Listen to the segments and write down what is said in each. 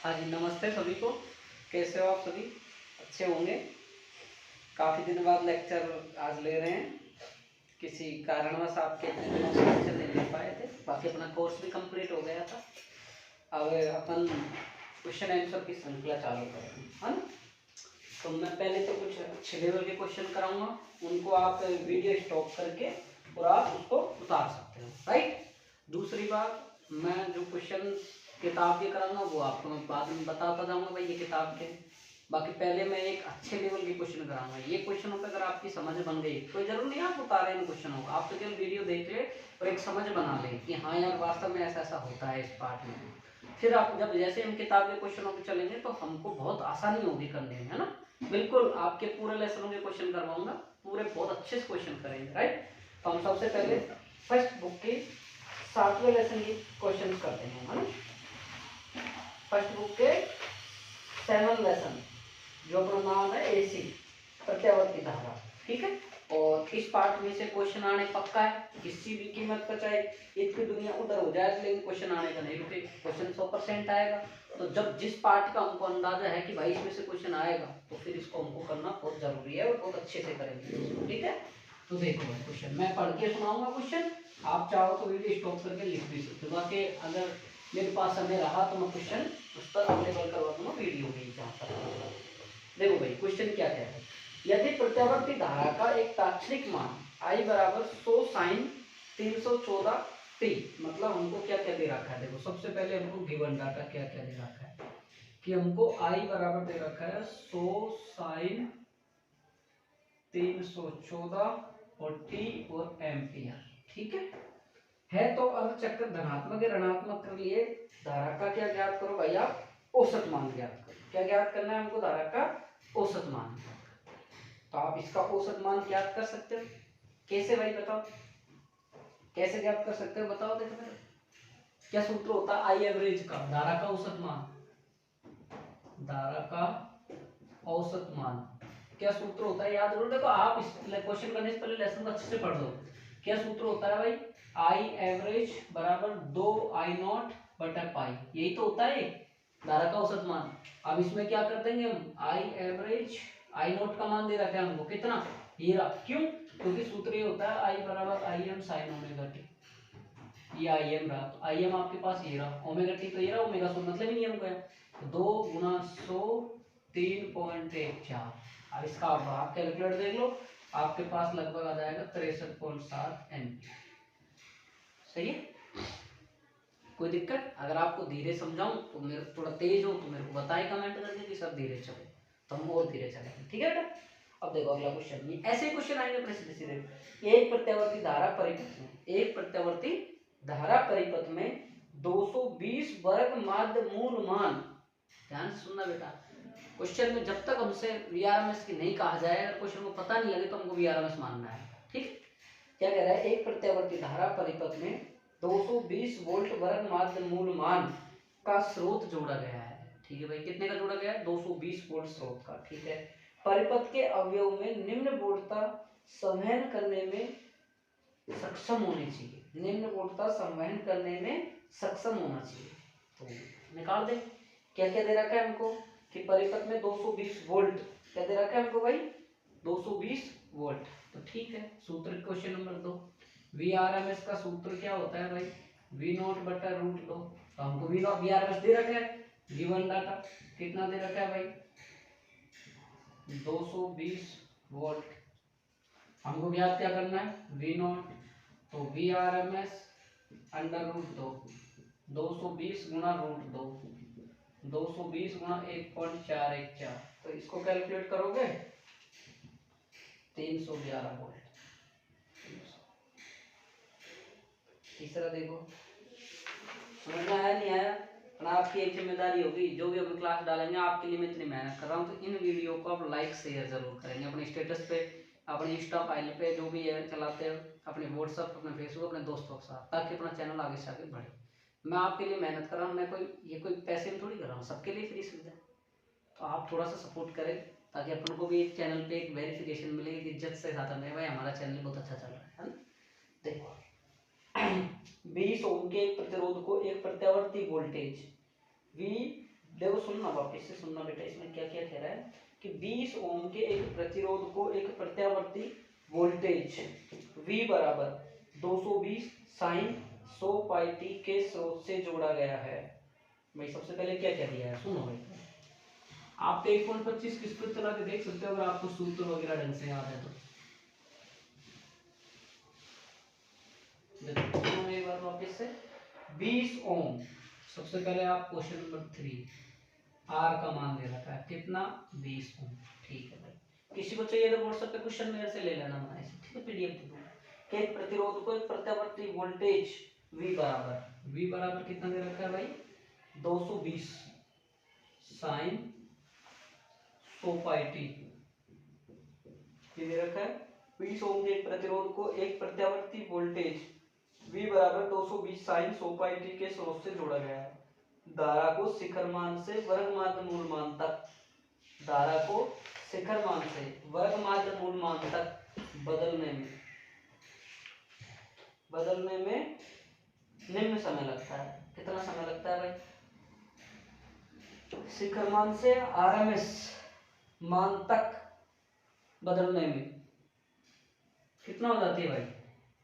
हाँ जी, नमस्ते सभी को। कैसे हो आप सभी? अच्छे होंगे। काफ़ी दिन बाद लेक्चर आज ले रहे हैं। किसी कारणवश आपके इतने दिनों से लेक्चर नहीं ले पाए थे, बाकी अपना कोर्स भी कंप्लीट हो गया था। अब अपन क्वेश्चन आंसर की श्रृंखला चालू करेंगे, है ना। तो मैं पहले तो कुछ अच्छे लेवल के क्वेश्चन कराऊंगा, उनको आप वीडियो स्टॉप करके और आप उसको उतार सकते हो, राइट। दूसरी बात, मैं जो क्वेश्चन किताब के कराऊंगा वो आपको मैं बाद में बताता जाऊंगा भाई ये किताब के। बाकी पहले मैं एक अच्छे लेवल के क्वेश्चन कराऊंगा। ये क्वेश्चनों पर अगर आपकी समझ बन गई, कोई जरूर नहीं आप उतारे इन क्वेश्चनों को, आप तो केवल वीडियो देख ले और एक समझ बना ले कि हाँ यार वास्तव में ऐसा ऐसा होता है इस पार्ट में। फिर आप जब जैसे हम किताब के क्वेश्चनों पे चलेंगे तो हमको बहुत आसानी होगी करने में, है ना। बिल्कुल आपके पूरे लेसनों के क्वेश्चन करवाऊंगा, पूरे बहुत अच्छे से क्वेश्चन करेंगे, राइट। तो हम सबसे पहले फर्स्ट बुक की 7वें लेसन की क्वेश्चन करते हैं, है ना। फर्स्ट बुक के 7 लेसन जो अपना नाम है एसी, प्रत्यावर्ती धारा, ठीक है। और इस पार्ट में से क्वेश्चन आने पक्का है, किसी भी कीमत पर, चाहे इतनी दुनिया उधर हो जाए, लेकिन क्वेश्चन आने का नहीं रुके, क्वेश्चन 100% आएगा। तो जब जिस पार्ट का हमको अंदाजा है कि भाई इसमें से क्वेश्चन आएगा, तो फिर इसको हमको करना बहुत जरूरी है और बहुत अच्छे से करेंगे, ठीक है। तो देखो क्वेश्चन मैं पढ़ के सुनाऊंगा क्वेश्चन, आप चाहो तो वीडियो स्टॉप करके लिख भी सकते हो। बाकी अगर मेरे पास समय रहा तो मैं क्वेश्चन उस पर अवेलेबल करवा दूंगा वीडियो में, जहाँ तक। देखो भाई क्वेश्चन क्या क्या है। यदि प्रत्यावर्ती धारा का एक तात्क्षणिक मान I बराबर 100 साइन 314 टी, मतलब हमको क्या क्या दे रखा है। देखो सबसे पहले हमको गिवन डाटा क्या क्या दे रखा है कि हमको I बराबर दे रखा है 100 साइन 314 और टी और एम्पियर, ठीक है। तो अब चक्कर धनात्मक या ऋणात्मक कर लिए, धारा का क्या ज्ञात करो भाई आप, औसत मान ज्ञात करो। क्या ज्ञात करना है हमको, धारा का औसत मान। तो आप इसका औसत मान ज्ञात कर सकते हो, कैसे भाई बताओ, कैसे ज्ञात कर सकते हो बताओ। देखो मेरे क्या सूत्र होता है आई एवरेज का, धारा का औसत मान, धारा का औसत मान क्या सूत्र होता है याद करो। देखो आप इस क्वेश्चन करने से पहले लेसन को अच्छे से पढ़ लो। क्या सूत्र होता है भाई, आई एवरेज बराबर 2 आई नॉट बटा पाई, यही तो होता है धारा का औसत मान। अब इसमें क्या कर देंगे हम, आई एवरेज, आई नॉट का मान दे रखा है हमको कितना, ये रहा। क्यों, क्योंकि सूत्र ये होता है आई बराबर आई एम साइन ओमेगा टी, ये आई एम रहा, तो आई एम आपके पास ये रहा, ओमेगा टी तो ये रहा, ओमेगा 100 मतलब ही नहीं हमको है। तो 2 गुना 100 3.14। अब इसका आप कैलकुलेटर देख लो, आपके पास लगभग आ जाएगा 63.7 एम्पियर। सही है, कोई दिक्कत? अगर आपको धीरे समझाऊं तो मेरे थोड़ा तेज हो तो मेरे को बताएं कमेंट करके कि सर धीरे चलो, तो हम और धीरे चलेंगे, ठीक है बेटा। अब देखो अगला क्वेश्चन, ये ऐसे क्वेश्चन आएंगे अपने सीधे सीधे। एक प्रत्यावर्ती धारा परिपथ में, एक प्रत्यावर्ती धारा परिपथ में 220 वर्ग माध्य मूल मान, ध्यान से सुनना बेटा। क्वेश्चन में जब तक हमसे वीआरएमएस की नहीं कहा जाए, अगर क्वेश्चन को पता नहीं लगे तो हमको वीआरएमएस मानना है, ठीक। क्या कह रहा है, एक प्रत्यावर्ती धारा परिपथ में 220 वोल्ट वर्ग माध्य मूल मान का स्रोत जोड़ा गया है, ठीक है भाई। कितने का जोड़ा गया है, 220 वोल्ट स्रोत का, ठीक है। परिपथ के अवयव में निम्न वोल्टता संवहन करने में सक्षम होनी चाहिए, निम्न वोल्टता संवहन करने में सक्षम होना चाहिए। तो निकाल दे, क्या क्या दे रखा है हमको कि परिपथ में 220 वोल्ट, क्या दे रखा है हमको भाई, 220 वोल्ट। तो ठीक है, सूत्र question number 2, V R M S का सूत्र क्या होता है भाई, वी नॉट बटा रूट 2। तो हमको V naught V R M S दे रखा है, गिवन डाटा कितना दे रखा है भाई, 220 वोल्ट। हमको ज्ञात क्या करना है, वी नॉट, तो V R M S under root 2, 220 गुना रूट 2, 220 गुना 1.414, तो इसको कैलकुलेट करोगे 311 वोल्ट। तीसरा देखो, समझ में आया नहीं आया, और आपकी एक जिम्मेदारी होगी, जो भी अपनी क्लास डालेंगे आपके लिए मैं इतनी मेहनत कर रहा हूँ, तो इन वीडियो को आप लाइक शेयर जरूर करेंगे अपने स्टेटस पे, अपने इंस्टा फाइल पे, जो भी है चलाते हैं, अपने व्हाट्सअप, अपने फेसबुक, अपने दोस्तों के साथ, ताकि अपना चैनल आगे से आगे बढ़े। मैं आपके लिए मेहनत कर रहा हूँ, मैं कोई ये कोई पैसे में थोड़ी कर रहा हूँ, सबके लिए फ्री सुविधा। तो आप थोड़ा सा सपोर्ट करें, ताकि अपन को भी एक चैनल पे एक वेरिफिकेशन मिले, इज्जत से साथ में भाई हमारा चैनल बहुत अच्छा चल रहा है ना। देखो 20 ओम के एक प्रतिरोध को एक प्रत्यावर्ती वोल्टेज V देखो सुनना, वापस से सुनना बेटा, इसमें क्या क्या कह रहा है कि 20 ओम के एक प्रतिरोध को एक प्रत्यावर्ती वोल्टेज V बराबर 220 साइन 100 पाई टी के स्रोत से जोड़ा गया है। भाई सबसे पहले क्या क्या दिया है सुनो भाई। आप 1.25 की स्पीड चला के देख सकते हो अगर आपको सूत्र वगैरह ढंग से याद है तो। देखो एक बार वापस से 20 ओम, सबसे पहले आप क्वेश्चन नंबर 3 आर का मान दे रखा है कितना 20 ओम। ठीक है भाई, किसी को चाहिए तो व्हाट्सएप पे क्वेश्चन मेरे से ले लेना बनाए से, ठीक है, पीडीएफ दे दूंगा। कि एक प्रतिरोध को एक प्रत्यावर्ती वोल्टेज V बराबर कितना दे रखा है भाई 220 साइन 100 पाई टी दे रखा है। 20 ओम के एक प्रतिरोध को एक प्रत्यावर्ती वोल्टेज V बराबर 220 साइन 100 पाई टी के स्रोत से जोड़ा गया है। धारा को शिखर मान से वर्ग माध्य मूल मान तक, धारा को शिखर मान से वर्ग माध्य मूल मान तक बदलने में निम्न समय लगता है। कितना समय लगता है भाई? शिखर मान से आरएमएस मान तक बदलने में कितना हो जाती है भाई?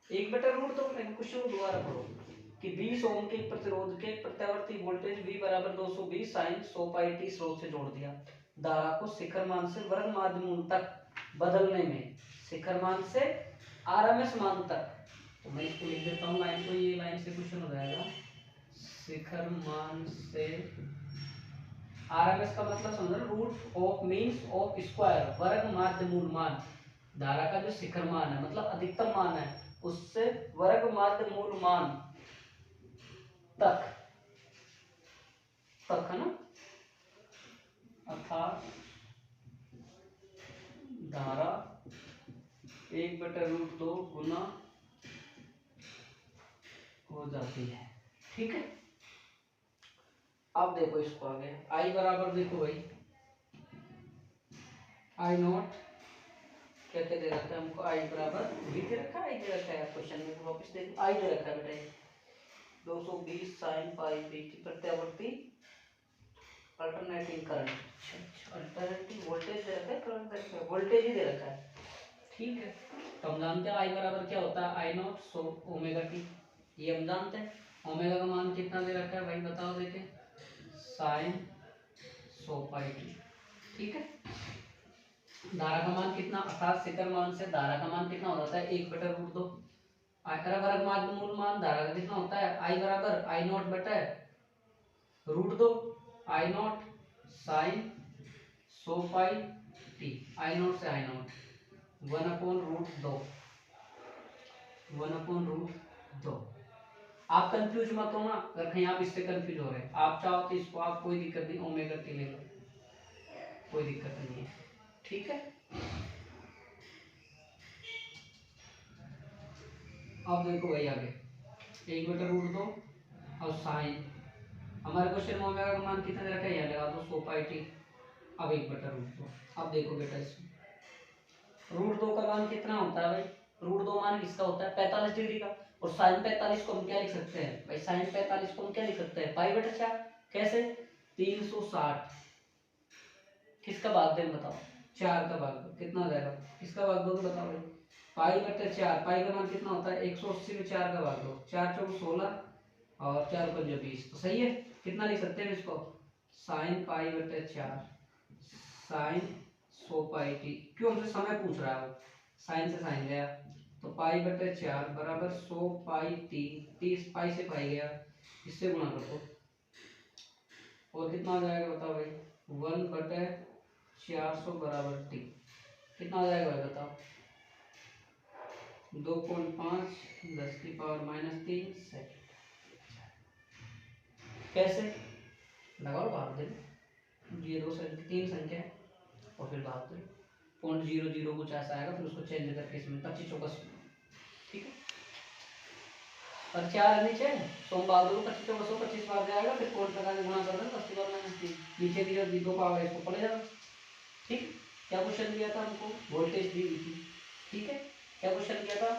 1/√। तो क्वेश्चन को दोबारा पढ़ो कि 20 ओम के प्रतिरोध के प्रत्यावर्ती वोल्टेज V बराबर 220 साइन 100 पाई टी स्रोत से जोड़ दिया। धारा को शिखर मान से वर्ग माध्य मूल तक बदलने में, शिखर मान से आरएमएस मान तक, तो मैं इसको लिख देता हूँ लाइन को, ये लाइन से क्वेश्चन हो जाएगा। शिखर मान से आरएमएस का मतलब समझो, root of means of square, वर्ग माध्य मूल मान। धारा का जो शिखर मान है मतलब अधिकतम मान है, उससे वर्ग माध्य मूल मान तक है ना, अर्थात धारा 1/√2 गुना हो जाती है। ठीक है, अब देखो इसको आगे I बराबर, देखो भाई I नॉट क्या क्या दे रखा है हमको, I बराबर V दे रखा है, I दे रखा है क्वेश्चन में, वापस देखो I दे रखा है बेटा 220 साइन पाई टी प्रत्यावर्ती अल्टरनेटिंग करंट, अल्टरनेटिंग वोल्टेज दे रखा है, करंट दे रखा है, वोल्टेज ही दे रखा है। ठीक है, तो हम जानते हैं I बराबर क्या होता है, I not so omega T, ये हम जानते हैं। ओमेगा का मान कितना दे रखा है भाई बताओ देखे, साइन 100 पाई टी। ठीक है, धारा का मान कितना, अर्थात शिखर मान से धारा का मान कितना हो जाता है 1/√2। वर्ग माध्य मूल मान धारा का कितना होता है, I बराबर I नॉट बटा √2, I nought sine 100 pi t, I nought से I नॉट 1/√2, 1/√2। आप कंफ्यूज मत हो ना, अगर कहीं आप इससे कंफ्यूज हो रहे हैं, आप चाहो तो इसको आप कोई दिक्कत नहीं ओमेगा टी ले लो, कोई दिक्कत नहीं है। ठीक है, अब देखो भाई आगे 1/√2 और साइन, हमारे क्वेश्चन में ओमेगा का मान कितना दे रखा है, यहाँ लगा दो 100 पाई टी। अब 1/√2, अब देखो बेटा इसमें √2 का मान कितना होता है भाई, √2 मान किसका होता है 45 डिग्री का, और साइन 45 को हम क्या लिख सकते हैं भाई, साइन 45 को हम क्या लिख सकते हैं पाई/4। कैसे, 360 किसका भाग दें बताओ, 4 का भाग दो, कितना हो जाएगा, किसका भाग दो बताओ भाई, पाई/4। पाई का मान कितना होता है 180 में 4 का भाग दो, 4 चौक 16 और 4 पंजे 20, तो सही है। कितना लिख सकते हैं इसको, साइन पाई/4 साइन 100 पाई टी, क्यों हमसे समय पूछ रहा है वो, साइन से साइन गया तो पाई/4 बराबर 100 पाई टी, 30 पाई से पाई गया, इससे गुणा कर दो और कितना आ जाएगा बताओ भाई, 1/400 बराबर टी, कितना आ जाएगा भाई बताओ, 2.5 10⁻³ सेकंड। कैसे लगाओ भाग दे, ये 3 संख्या है और फिर भाग दो, 0.00 कुछ ऐसा आएगा, फिर उसको चेंज करके इसमें 25 चौकस। ठीक है, और 4 नीचे सोम भाग दो 25 चौकस 25 बार जाएगा, फिर कोड लगा के गुणा कर देना 80 बार -3 नीचे दिया 2 पावर इसको पड़े जाएगा। ठीक, क्या क्वेश्चन दिया था हमको, वोल्टेज दी हुई थी। ठीक है, क्या क्वेश्चन दिया था,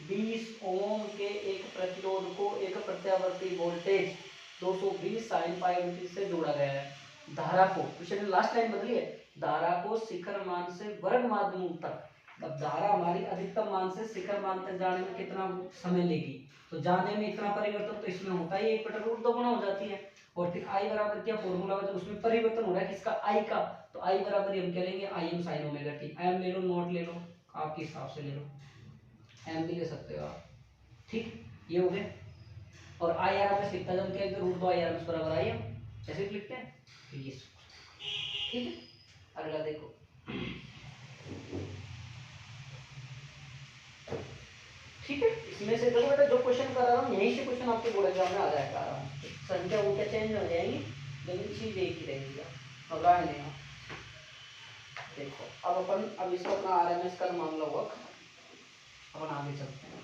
20 ओम के एक प्रतिरोध को एक प्रत्यावर्ती वोल्टेज 220 साइन पाई से जोड़ा गया है। धारा को, क्वेश्चन लास्ट लाइन बदली है, धारा को शिखर मान से वर्ग माध्यम तक, मतलब धारा हमारी अधिकतम मान से शिखर मान तक जाने में कितना समय लेगी, तो जाने में इतना परिवर्तन तो इसमें होता ही 1/√2 गुना हो जाती है। और फिर आई बराबर क्या फॉर्मूला है, उसमें परिवर्तन हो रहा है किसका, आई का, तो आई बराबर हम क्या लेंगे, I am sine omega t. M ले लो, नोट ले लो, आपके हिसाब से ले लो, एम भी ले सकते हो आप, ठीक, ये हो गया। और आई आर एम एस लिखता जब क्या, √2 आई आर एम एस बराबर आई एम, ऐसे लिखते हैं, तो ये ठीक है। अगला देखो, ठीक है, इसमें से देखो बेटा जो क्वेश्चन कर रहा हूँ यहीं से क्वेश्चन आपके बोर्ड एग्जाम में आ जाएगा आराम से, संख्या वो क्या चेंज हो जाएंगी लेकिन चीज एक ही रहेगी, घबराए नहीं आप। देखो अब अपन, अब इसको अपना आरएमएस का मामला हुआ, अपन आगे चलते हैं।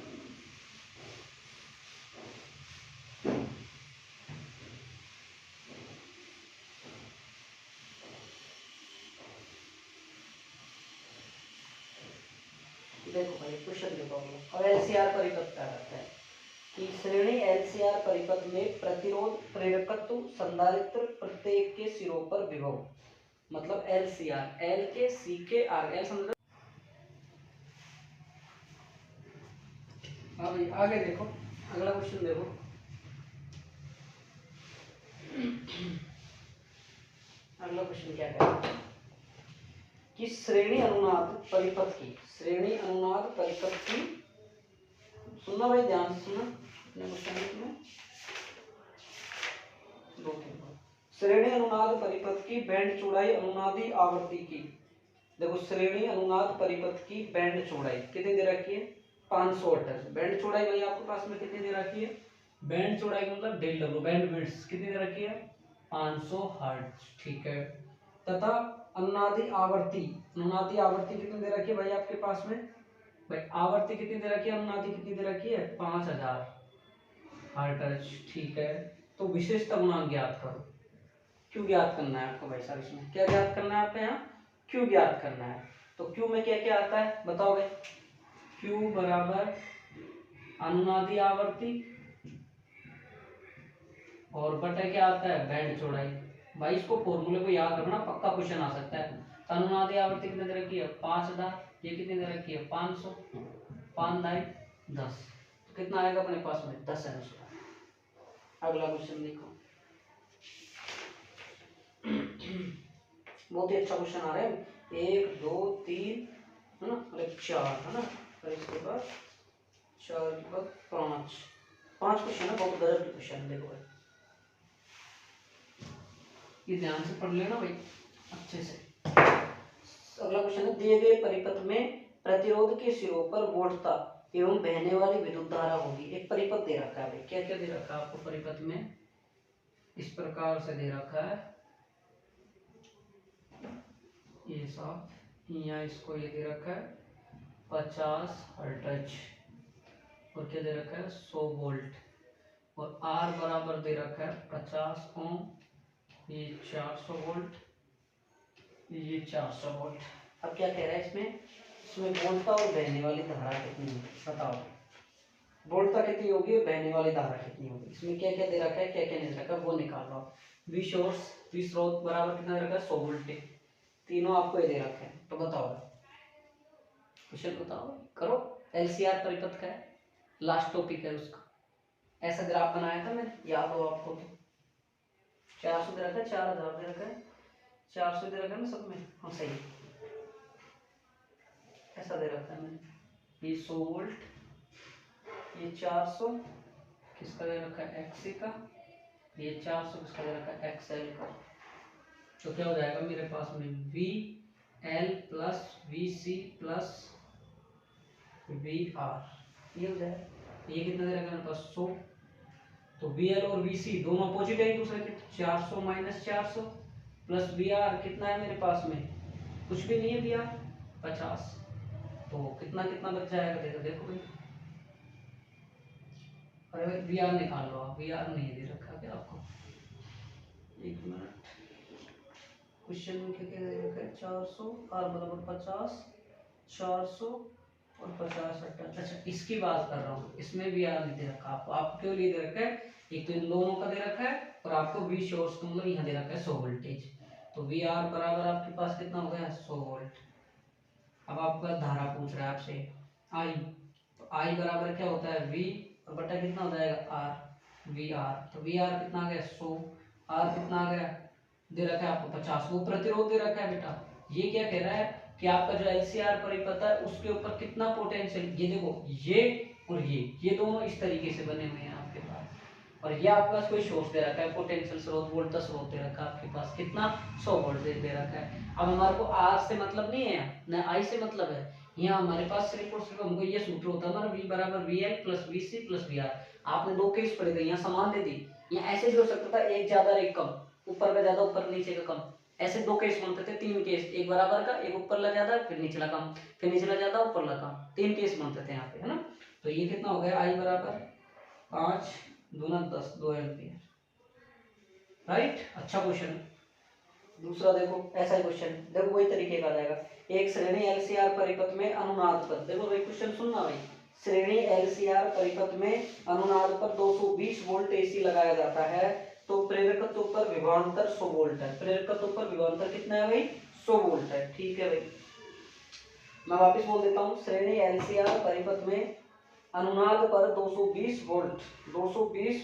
देखो भाई क्वेश्चन देखो, अब एलसीआर परिपथ क्या करता है कि श्रेणी एलसीआर परिपथ में प्रतिरोध, प्रेरकत्व, संधारित्र प्रत्येक के सिरों पर विभव, मतलब एलसीआर, एल के सी के आर, एल समझ। हाँ भाई आगे देखो, अगला क्वेश्चन देखो, अगला क्वेश्चन क्या कहता है कि श्रेणी अनुनाद परिपथ की, श्रेणी अनुनाद परिपथ की, सुनना भाई ध्यान से सुनना अपने क्वेश्चन में, दो तीन बार, श्रेणी अनुनाद परिपथ की बैंड चौड़ाई अनुनादी आवृत्ति की, देखो श्रेणी अनुनाद परिपथ की बैंड चौड़ाई कितनी दे रखी है, 528। बैंड चौड़ाई भाई आपके पास में कितनी दे रखी है, बैंड चौड़ाई का मतलब डेल डब्ल्यू, बैंड विड्थ कितनी दे रखी है, 500 हर्ट्ज, ठीक है। तथा अनुनादी आवृत्ति, अनुनादी आवृत्ति कितनी दे रखी है भाई आपके पास में, भाई आवृत्ति कितनी दे रखी है, अनुनादी कितनी दे रखी है, 5000 हर्ट्ज, ठीक है। तो विशेषता गुणांक ज्ञात करो, क्यों ज्ञात करना है आपको भाई साहब, इसमें क्या ज्ञात करना है आपको, यहाँ क्यों ज्ञात करना है, तो क्यू में क्या क्या आता है बताओ भाई, क्यू बराबर अनुनादी आवृत्ति और बटे क्या आता है, बैंड चौड़ाई। भाई इसको फॉर्मूले को याद रखना, पक्का क्वेश्चन आ सकता है। तो अनुनादी आवृत्ति कितने दे रखी है, 5000, ये कितनी दे रखी है, 500, 5 दाई 10, तो कितना आएगा अपने पास में, 10 आंसर। अगला क्वेश्चन देखो, बहुत ही अच्छा क्वेश्चन आ रहा है, 1 2 3 है ना, मतलब 4 है ना, और इसके बाद 4 के बाद 5 क्वेश्चन है, बहुत गजब के क्वेश्चन। देखो भाई ये ध्यान से पढ़ लेना भाई अच्छे से। अगला क्वेश्चन है, दिए गए परिपथ में प्रतिरोध के सिरों पर वोल्टता एवं बहने वाली विद्युत धारा होगी। एक परिपथ दे रखा है भाई, क्या क्या दे रखा है आपको परिपथ में, इस प्रकार से दे रखा है, ये सब यहाँ इसको ये दे रखा है 50 हर्ट्ज, और क्या दे रखा है 100 वोल्ट, और आर बराबर दे रखा है 50 ओम, ये 400 वोल्ट, ये 400 वोल्ट। अब क्या कह रहा है इसमें, इसमें वोल्टता और बहने वाली धारा कितनी है बताओ, वोल्टता कितनी होगी और बहने वाली धारा कितनी होगी, इसमें क्या क्या दे रखा है क्या क्या नहीं दे रखा है वो निकाल लो। वी सोर्स, वी स्रोत बराबर कितना दे रखा है 100 वोल्ट, तीनों आपको ये दे रखे हैं, तो बताओ क्वेश्चन बताओ करो। एलसीआर परिपथ का है, लास्ट टॉपिक है उसका, ऐसा ग्राफ बनाया था मैंने, याद हो आपको तो, 400 दे रखा है, 4000 दे रखा है, 400 दे रखा है ना सब में, हाँ सही, ऐसा दे रखा है मैंने, ये 100 वोल्ट, ये 400 किसका दे रखा है एक्सी का, ये 400 किसका दे रखा है एक्सएल का, तो क्या हो जाएगा मेरे पास में V L plus V C plus V R, ये हो जाएगा। ये कितना दे रखा है मेरे पास 100, तो वी एल और वी सी दोनों अपोजिट है एक दूसरे के, 400 माइनस 400 प्लस वी आर कितना है मेरे पास में, कुछ भी नहीं है वी आर 50, तो कितना कितना बच जाएगा देखो देखो भाई, अरे वी आर निकाल लो आप, वी आर नहीं दे रखा क्या आपको, एक मिनट, क्वेश्चन में क्या क्या दे रखा है 400 आर बराबर 50, 400 और 50 अच्छा इसकी बात कर रहा हूँ, इसमें भी आर नहीं दे रखा आपको, आपको क्यों नहीं दे रखा है एक तो इन दोनों का दे रखा है और आपको वी शॉर्ट्स का मतलब यहाँ दे रखा है 100 वोल्टेज। तो वी आर बराबर आपके पास कितना हो गया 100 वोल्ट। अब आपका धारा पूछ रहा है आपसे आई, तो आई बराबर क्या होता है वी और बटा कितना हो जाएगा आर, वी आर। तो वी आर कितना आ गया 100, आर कितना आ गया दे रखा है आपको 50, वो प्रतिरोध दे रखा है बेटा। ये क्या कह रहा है कि आपका जो एलसीआर परिपथ है उसके ऊपर कितना पोटेंशियल, ये देखो ये और ये दोनों इस तरीके से बने हुए हैं आपके पास, और ये आपके पास कोई सोर्स दे रखा है, पोटेंशियल स्रोत वोल्टेज स्रोत दे रखा है आपके पास कितना 100 वोल्ट दे रखा है। अब हमारे को आर से मतलब नहीं है ना आई से मतलब है, यहाँ हमारे पास सिर्फ और सिर्फ हमको ये सूत्र होता है हमारा वी बराबर V L plus V C plus V R. आपने दो केस पढ़े थे, यहाँ समान दे दी, यहाँ ऐसे भी हो सकता था एक ज्यादा एक कम, ऊपर का ज्यादा ऊपर नीचे का कम, ऐसे दो केस बनते थे, तीन केस, एक बराबर का, एक ऊपर ला ज्यादा फिर निचला कम, फिर निचला ज्यादा ऊपर ला कम, तीन केस बनते थे यहाँ पे, है ना। तो ये कितना हो गया आई बराबर 5 दूना 10 2 एम्पियर, राइट। अच्छा क्वेश्चन। दूसरा देखो ऐसा ही क्वेश्चन, देखो वही तरीके का आ जाएगा। एक श्रेणी एलसीआर परिपथ में अनुनाद पर, देखो भाई क्वेश्चन सुनना भाई, श्रेणी एलसीआर परिपथ में अनुनाद पर 220 वोल्ट एसी लगाया जाता है, तो प्रेरकत्व पर विभवांतर 100 वोल्ट है। प्रेरकत्व पर विभवांतर कितना है भाई 100 वोल्ट है, ठीक है भाई। मैं वापस बोल देता हूँ, श्रेणी एलसीआर परिपथ में अनुनाद पर 220 वोल्ट 220